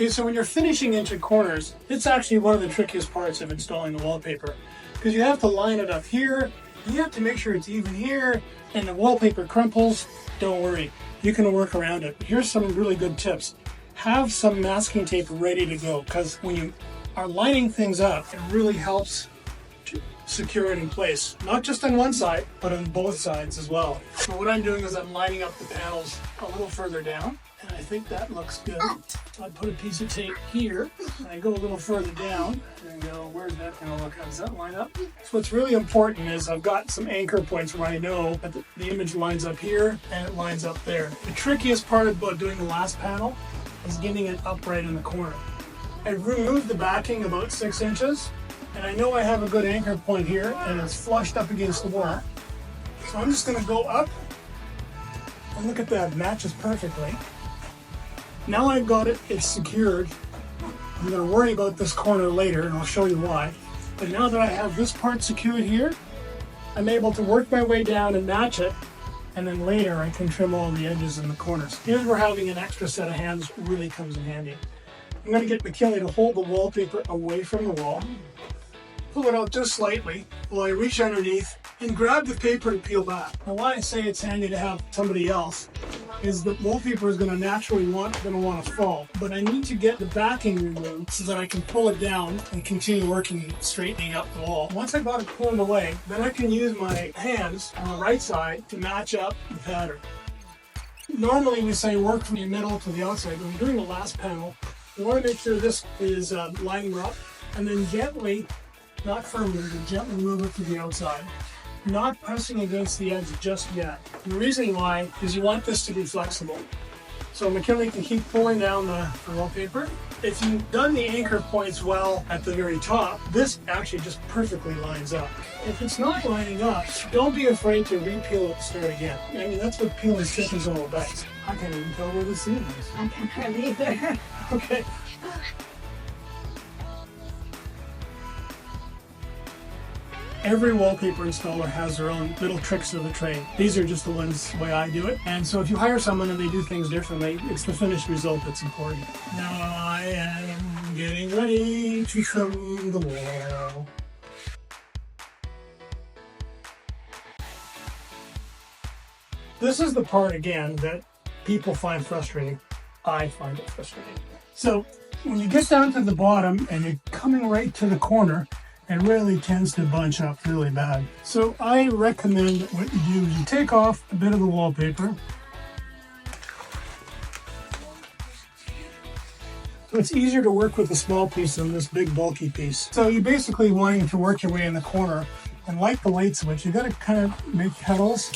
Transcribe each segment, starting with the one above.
Okay, so when you're finishing into corners, it's actually one of the trickiest parts of installing the wallpaper, because you have to line it up here, you have to make sure it's even here, and the wallpaper crumples. Don't worry, you can work around it. Here's some really good tips. Have some masking tape ready to go, because when you are lining things up, it really helps to secure it in place. Not just on one side, but on both sides as well. So what I'm doing is I'm lining up the panels a little further down, and I think that looks good. So I put a piece of tape here, and I go a little further down, and go, where's that going to look? How does that line up? So what's really important is I've got some anchor points where I know that the image lines up here, and it lines up there. The trickiest part about doing the last panel is getting it upright in the corner. I removed the backing about 6 inches, and I know I have a good anchor point here, and it's flushed up against the wall. So I'm just going to go up, and look at that, it matches perfectly. Now I've got it, it's secured. I'm going to worry about this corner later, and I'll show you why. But now that I have this part secured here, I'm able to work my way down and match it, and then later I can trim all the edges and the corners. Here's where having an extra set of hands really comes in handy. I'm going to get McKinley to hold the wallpaper away from the wall, pull it out just slightly while I reach underneath and grab the paper to peel back. Now why I say it's handy to have somebody else is that wallpaper is going to naturally want to fall, but I need to get the backing removed so that I can pull it down and continue working, straightening up the wall. Once I've got it pulled away, then I can use my hands on the right side to match up the pattern. Normally we say work from the middle to the outside. When we're doing the last panel, we want to make sure this is lining up, and then gently, not firmly, but gently move it to the outside. Not pressing against the edge just yet. And the reason why is you want this to be flexible. So McKinley can keep pulling down the wallpaper. If you've done the anchor points well at the very top, this actually just perfectly lines up. If it's not lining up, don't be afraid to re-peel it and start again. I mean, that's what peel and stick is all about. I can't even tell where the seam is. I can't really either. Okay. Every wallpaper installer has their own little tricks of the trade. These are just the ones the way I do it. And so if you hire someone and they do things differently, it's the finished result that's important. Now I am getting ready to trim the wall. This is the part, again, that people find frustrating. I find it frustrating. So when you get down to the bottom and you're coming right to the corner, it really tends to bunch up really bad. So I recommend what you do is you take off a bit of the wallpaper. So it's easier to work with a small piece than this big bulky piece. So you're basically wanting to work your way in the corner, and like the light switch, you gotta kind of make petals.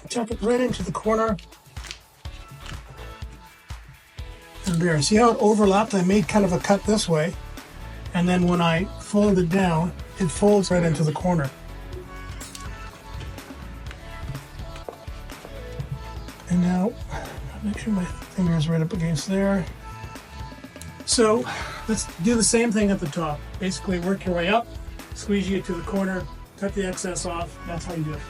Tuck it right into the corner. And there, see how it overlapped? I made kind of a cut this way. And then when I fold it down, it folds right into the corner. And now, make sure my finger is right up against there. So, let's do the same thing at the top. Basically work your way up, squeeze you to the corner, cut the excess off. That's how you do it.